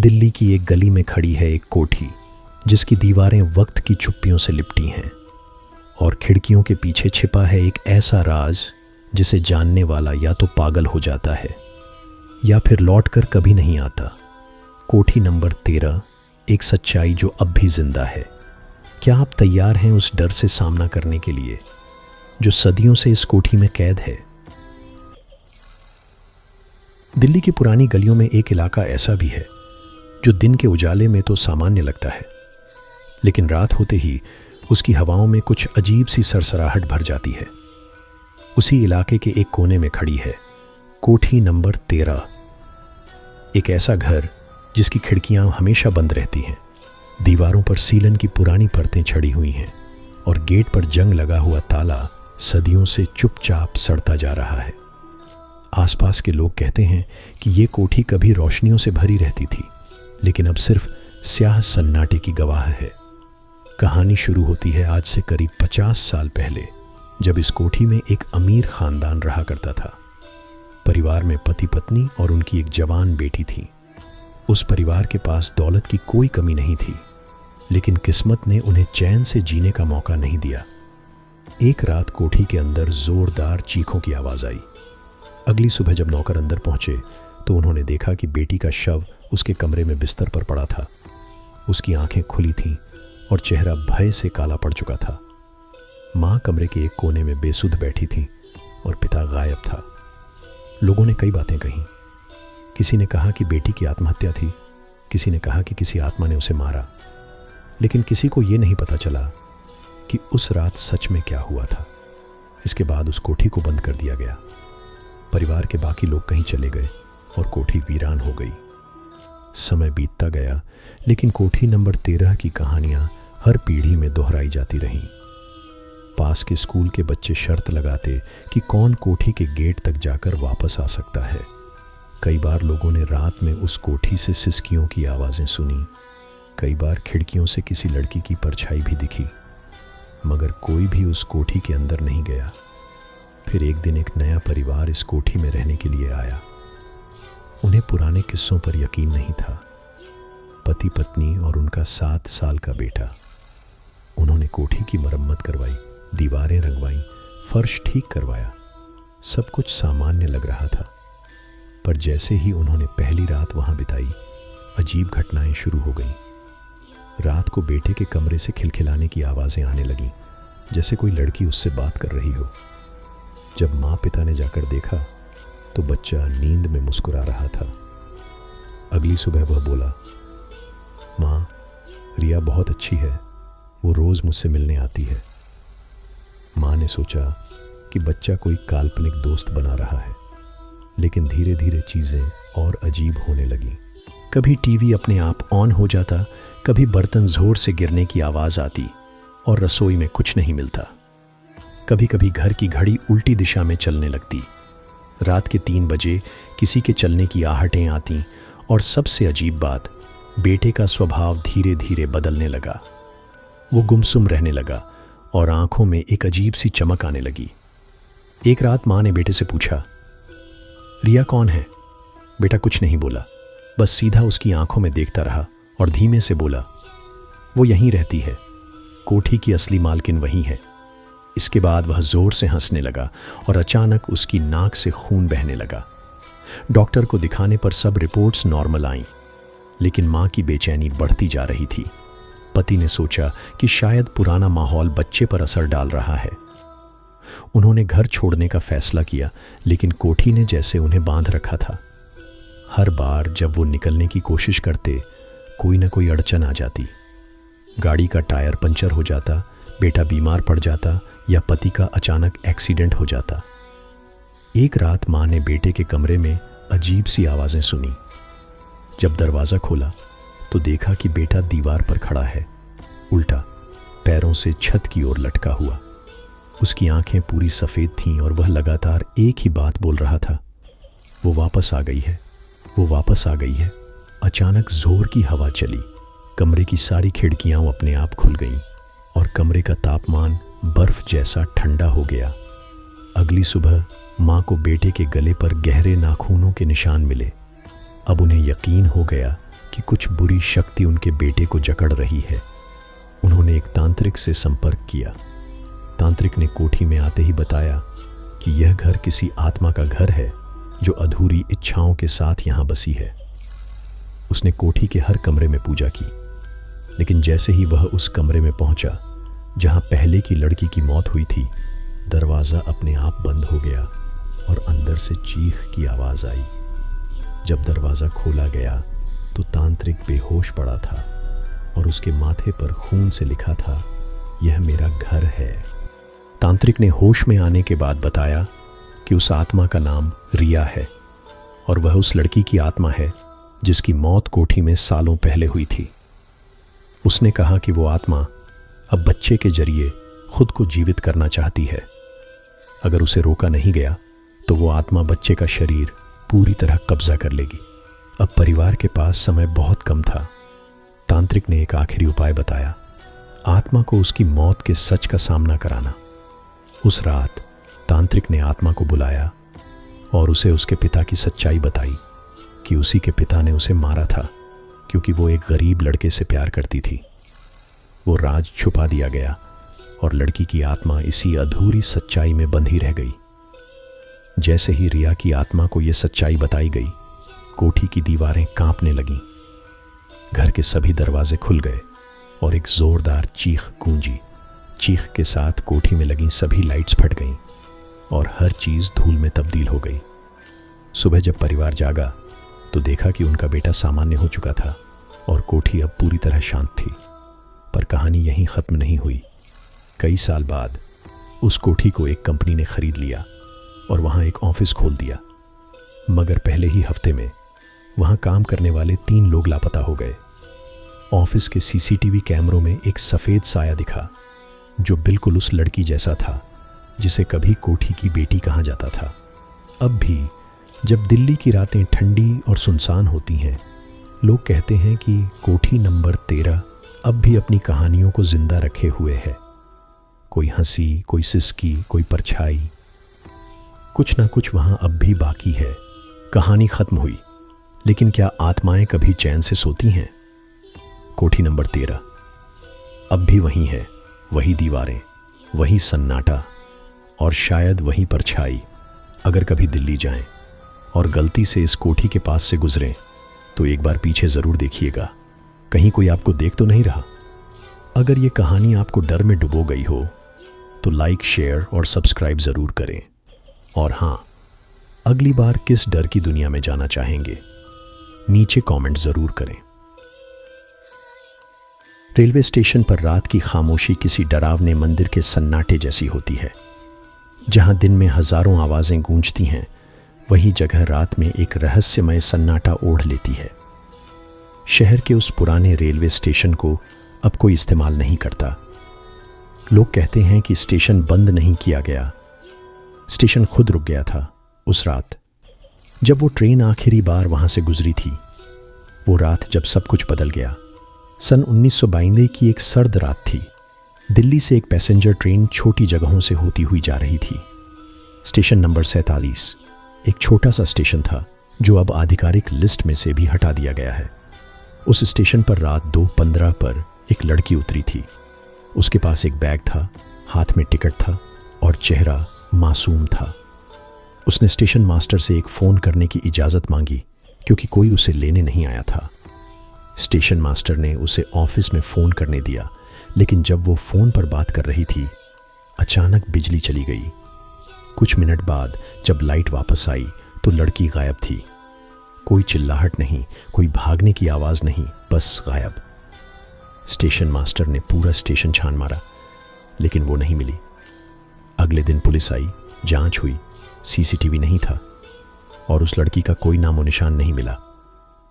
दिल्ली की एक गली में खड़ी है एक कोठी, जिसकी दीवारें वक्त की चुप्पियों से लिपटी हैं और खिड़कियों के पीछे छिपा है एक ऐसा राज जिसे जानने वाला या तो पागल हो जाता है या फिर लौटकर कभी नहीं आता। कोठी नंबर 13, एक सच्चाई जो अब भी जिंदा है। क्या आप तैयार हैं उस डर से सामना करने के लिए जो सदियों से इस कोठी में कैद है? दिल्ली की पुरानी गलियों में एक इलाका ऐसा भी है जो दिन के उजाले में तो सामान्य लगता है, लेकिन रात होते ही उसकी हवाओं में कुछ अजीब सी सरसराहट भर जाती है। उसी इलाके के एक कोने में खड़ी है कोठी नंबर 13, एक ऐसा घर जिसकी खिड़कियां हमेशा बंद रहती हैं, दीवारों पर सीलन की पुरानी परतें छड़ी हुई हैं और गेट पर जंग लगा हुआ ताला सदियों से चुपचाप सड़ता जा रहा है। आसपास के लोग कहते हैं कि ये कोठी कभी रोशनियों से भरी रहती थी, लेकिन अब सिर्फ स्याह सन्नाटे की गवाह है। कहानी शुरू होती है आज से करीब 50 साल पहले, जब इस कोठी में एक अमीर खानदान रहा करता था। परिवार में पति पत्नी और उनकी एक जवान बेटी थी। उस परिवार के पास दौलत की कोई कमी नहीं थी, लेकिन किस्मत ने उन्हें चैन से जीने का मौका नहीं दिया। एक रात कोठी के अंदर जोरदार चीखों की आवाज आई। अगली सुबह जब नौकर अंदर पहुंचे तो उन्होंने देखा कि बेटी का शव उसके कमरे में बिस्तर पर पड़ा था। उसकी आंखें खुली थीं और चेहरा भय से काला पड़ चुका था। मां कमरे के एक कोने में बेसुध बैठी थी और पिता गायब था। लोगों ने कई बातें कहीं। किसी ने कहा कि बेटी की आत्महत्या थी, किसी ने कहा कि किसी आत्मा ने उसे मारा, लेकिन किसी को यह नहीं पता चला कि उस रात सच में क्या हुआ था। इसके बाद उस कोठी को बंद कर दिया गया। परिवार के बाकी लोग कहीं चले गए और कोठी वीरान हो गई। समय बीतता गया, लेकिन कोठी नंबर 13 की कहानियां हर पीढ़ी में दोहराई जाती रहीं। पास के स्कूल के बच्चे शर्त लगाते कि कौन कोठी के गेट तक जाकर वापस आ सकता है। कई बार लोगों ने रात में उस कोठी से सिसकियों की आवाज़ें सुनी। कई बार खिड़कियों से किसी लड़की की परछाई भी दिखी, मगर कोई भी उस कोठी के अंदर नहीं गया। फिर एक दिन एक नया परिवार इस कोठी में रहने के लिए आया। उन्हें पुराने किस्सों पर यकीन नहीं था। पति पत्नी और उनका 7 साल का बेटा। उन्होंने कोठी की मरम्मत करवाई, दीवारें रंगवाई, फर्श ठीक करवाया। सब कुछ सामान्य लग रहा था, पर जैसे ही उन्होंने पहली रात वहां बिताई, अजीब घटनाएं शुरू हो गईं। रात को बेटे के कमरे से खिलखिलाने की आवाज़ें आने लगीं, जैसे कोई लड़की उससे बात कर रही हो। जब माँ पिता ने जाकर देखा तो बच्चा नींद में मुस्कुरा रहा था। अगली सुबह वह बोला, माँ, रिया बहुत अच्छी है, वो रोज़ मुझसे मिलने आती है। माँ ने सोचा कि बच्चा कोई काल्पनिक दोस्त बना रहा है, लेकिन धीरे धीरे चीज़ें और अजीब होने लगीं। कभी टीवी अपने आप ऑन हो जाता, कभी बर्तन ज़ोर से गिरने की आवाज़ आती और रसोई में कुछ नहीं मिलता। कभी कभी घर की घड़ी उल्टी दिशा में चलने लगती। रात के 3 बजे किसी के चलने की आहटें आती और सबसे अजीब बात, बेटे का स्वभाव धीरे धीरे बदलने लगा। वो गुमसुम रहने लगा और आंखों में एक अजीब सी चमक आने लगी। एक रात माँ ने बेटे से पूछा, रिया कौन है? बेटा कुछ नहीं बोला, बस सीधा उसकी आंखों में देखता रहा और धीमे से बोला, वो यहीं रहती है, कोठी की असली मालकिन वही है। इसके बाद वह जोर से हंसने लगा और अचानक उसकी नाक से खून बहने लगा। डॉक्टर को दिखाने पर सब रिपोर्ट्स नॉर्मल आईं, लेकिन मां की बेचैनी बढ़ती जा रही थी। पति ने सोचा कि शायद पुराना माहौल बच्चे पर असर डाल रहा है। उन्होंने घर छोड़ने का फैसला किया, लेकिन कोठी ने जैसे उन्हें बांध रखा था। हर बार जब वो निकलने की कोशिश करते, कोई ना कोई अड़चन आ जाती। गाड़ी का टायर पंचर हो जाता, बेटा बीमार पड़ जाता या पति का अचानक एक्सीडेंट हो जाता। एक रात मां ने बेटे के कमरे में अजीब सी आवाज़ें सुनी। जब दरवाज़ा खोला तो देखा कि बेटा दीवार पर खड़ा है, उल्टा, पैरों से छत की ओर लटका हुआ। उसकी आंखें पूरी सफ़ेद थीं और वह लगातार एक ही बात बोल रहा था, वो वापस आ गई है, वो वापस आ गई है। अचानक जोर की हवा चली, कमरे की सारी खिड़कियां अपने आप खुल गईं और कमरे का तापमान बर्फ जैसा ठंडा हो गया। अगली सुबह माँ को बेटे के गले पर गहरे नाखूनों के निशान मिले। अब उन्हें यकीन हो गया कि कुछ बुरी शक्ति उनके बेटे को जकड़ रही है। उन्होंने एक तांत्रिक से संपर्क किया। तांत्रिक ने कोठी में आते ही बताया कि यह घर किसी आत्मा का घर है जो अधूरी इच्छाओं के साथ यहाँ बसी है। उसने कोठी के हर कमरे में पूजा की, लेकिन जैसे ही वह उस कमरे में पहुंचा जहां पहले की लड़की की मौत हुई थी, दरवाज़ा अपने आप बंद हो गया और अंदर से चीख की आवाज़ आई। जब दरवाज़ा खोला गया तो तांत्रिक बेहोश पड़ा था और उसके माथे पर खून से लिखा था, यह मेरा घर है। तांत्रिक ने होश में आने के बाद बताया कि उस आत्मा का नाम रिया है और वह उस लड़की की आत्मा है जिसकी मौत कोठी में सालों पहले हुई थी। उसने कहा कि वो आत्मा अब बच्चे के जरिए खुद को जीवित करना चाहती है। अगर उसे रोका नहीं गया तो वो आत्मा बच्चे का शरीर पूरी तरह कब्जा कर लेगी। अब परिवार के पास समय बहुत कम था। तांत्रिक ने एक आखिरी उपाय बताया, आत्मा को उसकी मौत के सच का सामना कराना। उस रात तांत्रिक ने आत्मा को बुलाया और उसे उसके पिता की सच्चाई बताई कि उसी के पिता ने उसे मारा था क्योंकि वो एक गरीब लड़के से प्यार करती थी। वो राज छुपा दिया गया और लड़की की आत्मा इसी अधूरी सच्चाई में बंधी रह गई। जैसे ही रिया की आत्मा को यह सच्चाई बताई गई, कोठी की दीवारें कांपने लगीं। घर के सभी दरवाजे खुल गए और एक जोरदार चीख गूंजी। चीख के साथ कोठी में लगी सभी लाइट्स फट गईं और हर चीज धूल में तब्दील हो गई। सुबह जब परिवार जागा तो देखा कि उनका बेटा सामान्य हो चुका था और कोठी अब पूरी तरह शांत थी। पर कहानी यहीं खत्म नहीं हुई। कई साल बाद उस कोठी को एक कंपनी ने खरीद लिया और वहां एक ऑफिस खोल दिया। मगर पहले ही हफ्ते में वहां काम करने वाले 3 लोग लापता हो गए। ऑफिस के सीसीटीवी कैमरों में एक सफेद साया दिखा जो बिल्कुल उस लड़की जैसा था जिसे कभी कोठी की बेटी कहा जाता था। अब भी जब दिल्ली की रातें ठंडी और सुनसान होती हैं, लोग कहते हैं कि कोठी नंबर 13 अब भी अपनी कहानियों को जिंदा रखे हुए है। कोई हंसी, कोई सिसकी, कोई परछाई, कुछ ना कुछ वहां अब भी बाकी है। कहानी खत्म हुई, लेकिन क्या आत्माएं कभी चैन से सोती हैं? कोठी नंबर 13 अब भी वही है, वही दीवारें, वही सन्नाटा और शायद वही परछाई। अगर कभी दिल्ली जाएं और गलती से इस कोठी के पास से गुजरें तो एक बार पीछे जरूर देखिएगा, कहीं कोई आपको देख तो नहीं रहा। अगर ये कहानी आपको डर में डुबो गई हो तो लाइक, शेयर और सब्सक्राइब जरूर करें। और हाँ, अगली बार किस डर की दुनिया में जाना चाहेंगे, नीचे कमेंट जरूर करें। रेलवे स्टेशन पर रात की खामोशी किसी डरावने मंदिर के सन्नाटे जैसी होती है। जहां दिन में हजारों आवाजें गूंजती हैं, वही जगह रात में एक रहस्यमय सन्नाटा ओढ़ लेती है। शहर के उस पुराने रेलवे स्टेशन को अब कोई इस्तेमाल नहीं करता। लोग कहते हैं कि स्टेशन बंद नहीं किया गया, स्टेशन खुद रुक गया था उस रात जब वो ट्रेन आखिरी बार वहां से गुजरी थी। वो रात जब सब कुछ बदल गया। सन 1992 की एक सर्द रात थी। दिल्ली से एक पैसेंजर ट्रेन छोटी जगहों से होती हुई जा रही थी। स्टेशन नंबर 47 एक छोटा सा स्टेशन था जो अब आधिकारिक लिस्ट में से भी हटा दिया गया है। उस स्टेशन पर रात 2:15 पर एक लड़की उतरी थी। उसके पास एक बैग था, हाथ में टिकट था और चेहरा मासूम था। उसने स्टेशन मास्टर से एक फ़ोन करने की इजाज़त मांगी क्योंकि कोई उसे लेने नहीं आया था। स्टेशन मास्टर ने उसे ऑफिस में फ़ोन करने दिया, लेकिन जब वो फ़ोन पर बात कर रही थी, अचानक बिजली चली गई। कुछ मिनट बाद जब लाइट वापस आई तो लड़की गायब थी। कोई चिल्लाहट नहीं, कोई भागने की आवाज़ नहीं, बस गायब। स्टेशन मास्टर ने पूरा स्टेशन छान मारा, लेकिन वो नहीं मिली। अगले दिन पुलिस आई, जांच हुई, सीसीटीवी नहीं था और उस लड़की का कोई नामो निशान नहीं मिला।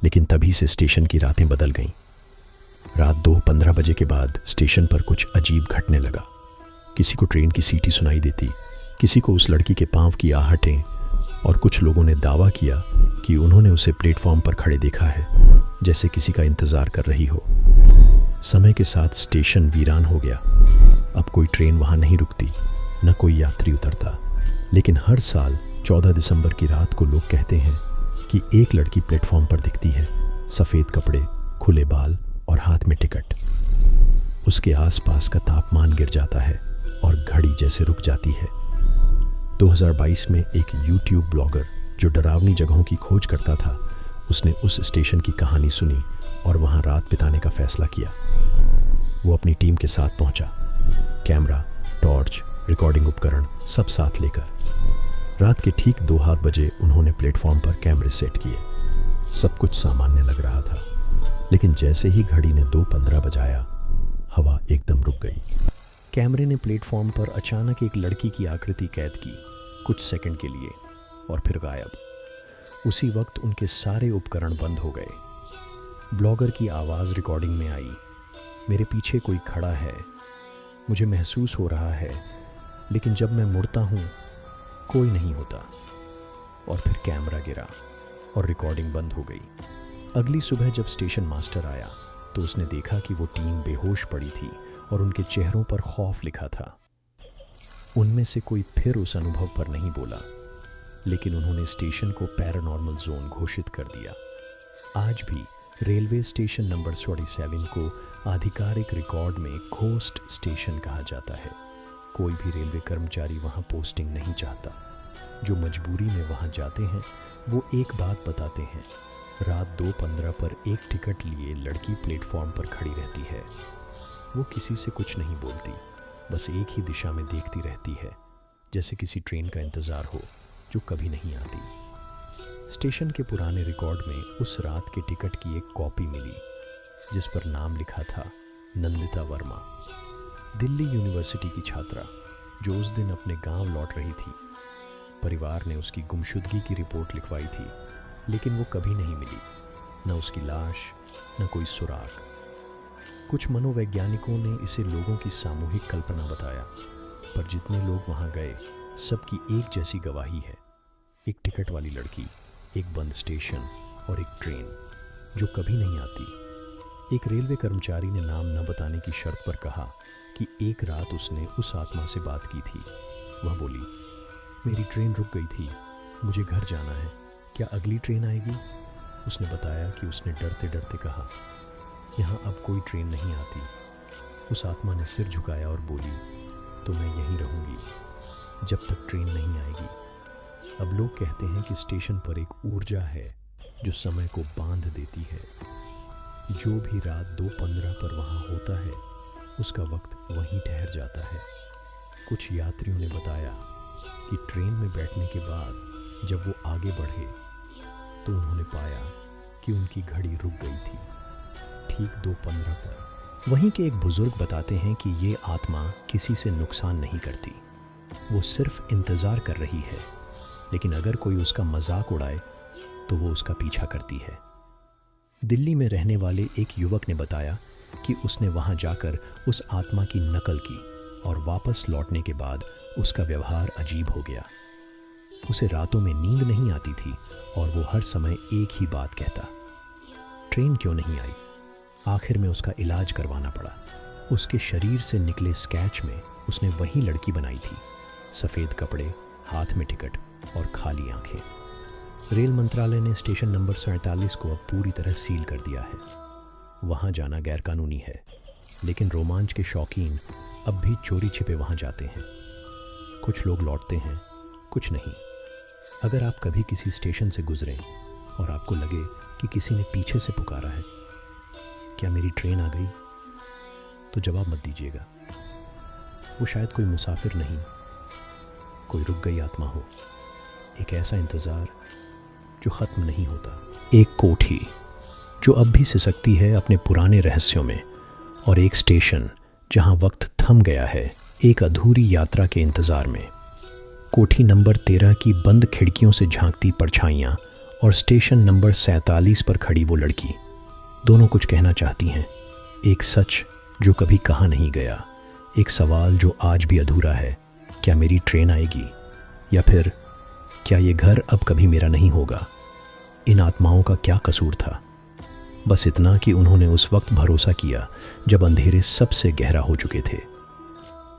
लेकिन तभी से स्टेशन की रातें बदल गईं। रात 2:15 बजे के बाद स्टेशन पर कुछ अजीब घटने लगा। किसी को ट्रेन की सीटी सुनाई देती, किसी को उस लड़की के पांव की आहटें, और कुछ लोगों ने दावा किया कि उन्होंने उसे प्लेटफॉर्म पर खड़े देखा है, जैसे किसी का इंतजार कर रही हो। समय के साथ स्टेशन वीरान हो गया। अब कोई ट्रेन वहां नहीं रुकती, न कोई यात्री उतरता। लेकिन हर साल 14 दिसंबर की रात को लोग कहते हैं कि एक लड़की प्लेटफॉर्म पर दिखती है, सफ़ेद कपड़े, खुले बाल और हाथ में टिकट। उसके आसपास का तापमान गिर जाता है और घड़ी जैसे रुक जाती है। 2022 में एक यूट्यूब ब्लॉगर जो डरावनी जगहों की खोज करता था, उसने उस स्टेशन की कहानी सुनी और वहां रात बिताने का फैसला किया। वो अपनी टीम के साथ पहुंचा, कैमरा, टॉर्च, रिकॉर्डिंग उपकरण सब साथ लेकर। रात के ठीक 2 बजे उन्होंने प्लेटफॉर्म पर कैमरे सेट किए। सब कुछ सामान्य लग रहा था, लेकिन जैसे ही घड़ी ने 2:15 बजाया, हवा एकदम रुक गई। कैमरे ने प्लेटफॉर्म पर अचानक एक लड़की की आकृति कैद की, कुछ सेकंड के लिए, और फिर गायब। उसी वक्त उनके सारे उपकरण बंद हो गए। ब्लॉगर की आवाज़ रिकॉर्डिंग में आई, मेरे पीछे कोई खड़ा है, मुझे महसूस हो रहा है, लेकिन जब मैं मुड़ता हूँ कोई नहीं होता। और फिर कैमरा गिरा और रिकॉर्डिंग बंद हो गई। अगली सुबह जब स्टेशन मास्टर आया तो उसने देखा कि वो टीम बेहोश पड़ी थी और उनके चेहरों पर खौफ लिखा था। उनमें से कोई फिर उस अनुभव पर नहीं बोला, लेकिन उन्होंने स्टेशन को पैरानॉर्मल जोन घोषित कर दिया। आज भी रेलवे स्टेशन नंबर 47 को आधिकारिक रिकॉर्ड में घोस्ट स्टेशन कहा जाता है। कोई भी रेलवे कर्मचारी वहां पोस्टिंग नहीं चाहता। जो मजबूरी में वहां जाते हैं वो एक बात बताते हैं, रात 2:15 पर एक टिकट लिए लड़की प्लेटफॉर्म पर खड़ी रहती है। वो किसी से कुछ नहीं बोलती, बस एक ही दिशा में देखती रहती है, जैसे किसी ट्रेन का इंतज़ार हो जो कभी नहीं आती। स्टेशन के पुराने रिकॉर्ड में उस रात के टिकट की एक कॉपी मिली, जिस पर नाम लिखा था नंदिता वर्मा, दिल्ली यूनिवर्सिटी की छात्रा जो उस दिन अपने गांव लौट रही थी। परिवार ने उसकी गुमशुदगी की रिपोर्ट लिखवाई थी, लेकिन वो कभी नहीं मिली, न उसकी लाश, न कोई सुराग। कुछ मनोवैज्ञानिकों ने इसे लोगों की सामूहिक कल्पना बताया, पर जितने लोग वहां गए सबकी एक जैसी गवाही है। एक टिकट वाली लड़की, एक बंद स्टेशन और एक ट्रेन जो कभी नहीं आती। एक रेलवे कर्मचारी ने नाम न बताने की शर्त पर कहा कि एक रात उसने उस आत्मा से बात की थी। वह बोली, मेरी ट्रेन रुक गई थी, मुझे घर जाना है, क्या अगली ट्रेन आएगी? उसने बताया कि उसने डरते डरते कहा, यहाँ अब कोई ट्रेन नहीं आती। उस आत्मा ने सिर झुकाया और बोली, तो मैं यहीं रहूँगी जब तक ट्रेन नहीं आएगी। अब लोग कहते हैं कि स्टेशन पर एक ऊर्जा है जो समय को बांध देती है। जो भी रात 2:15 पर वहाँ होता है उसका वक्त वहीं ठहर जाता है। कुछ यात्रियों ने बताया कि ट्रेन में बैठने के बाद जब वो आगे बढ़े तो उन्होंने पाया कि उनकी घड़ी रुक गई थी, ठीक 2:15 पर। वहीं के एक बुजुर्ग बताते हैं कि ये आत्मा किसी से नुकसान नहीं करती, वो सिर्फ इंतज़ार कर रही है, लेकिन अगर कोई उसका मजाक उड़ाए तो वो उसका पीछा करती है। दिल्ली में रहने वाले एक युवक ने बताया कि उसने वहां जाकर उस आत्मा की नकल की और वापस लौटने के बाद उसका व्यवहार अजीब हो गया। उसे रातों में नींद नहीं आती थी और वो हर समय एक ही बात कहता, ट्रेन क्यों नहीं आई? आखिर में उसका इलाज करवाना पड़ा। उसके शरीर से निकले स्केच में उसने वही लड़की बनाई थी, सफ़ेद कपड़े, हाथ में टिकट और खाली आंखें। रेल मंत्रालय ने स्टेशन नंबर 47 को अब पूरी तरह सील कर दिया है। वहां जाना गैरकानूनी है, लेकिन रोमांच के शौकीन अब भी चोरी छिपे वहां जाते हैं। कुछ लोग लौटते हैं, कुछ नहीं। अगर आप कभी किसी स्टेशन से गुजरें और आपको लगे कि किसी ने पीछे से पुकारा है, क्या मेरी ट्रेन आ गई, तो जवाब मत दीजिएगा। वो शायद कोई मुसाफिर नहीं, कोई रुक गई आत्मा हो, एक ऐसा इंतज़ार जो ख़त्म नहीं होता। एक कोठी जो अब भी सिसकती है अपने पुराने रहस्यों में, और एक स्टेशन जहां वक्त थम गया है एक अधूरी यात्रा के इंतज़ार में। कोठी नंबर 13 की बंद खिड़कियों से झांकती परछाइयाँ और स्टेशन नंबर 47 पर खड़ी वो लड़की, दोनों कुछ कहना चाहती हैं। एक सच जो कभी कहा नहीं गया, एक सवाल जो आज भी अधूरा है, क्या मेरी ट्रेन आएगी, या फिर क्या ये घर अब कभी मेरा नहीं होगा? इन आत्माओं का क्या कसूर था? बस इतना कि उन्होंने उस वक्त भरोसा किया जब अंधेरे सबसे गहरा हो चुके थे।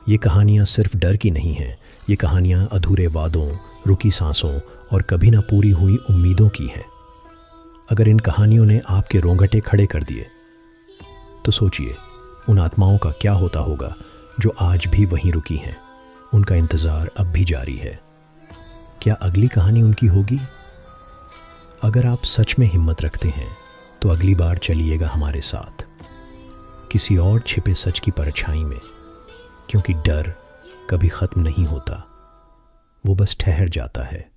ये कहानियाँ सिर्फ डर की नहीं हैं, ये कहानियाँ अधूरे वादों, रुकी सांसों और कभी ना पूरी हुई उम्मीदों की हैं। अगर इन कहानियों ने आपके रोंगटे खड़े कर दिए तो सोचिए उन आत्माओं का क्या होता होगा जो आज भी वहीं रुकी हैं। उनका इंतज़ार अब भी जारी है। क्या अगली कहानी उनकी होगी? अगर आप सच में हिम्मत रखते हैं तो अगली बार चलिएगा हमारे साथ किसी और छिपे सच की परछाई में, क्योंकि डर कभी ख़त्म नहीं होता, वो बस ठहर जाता है।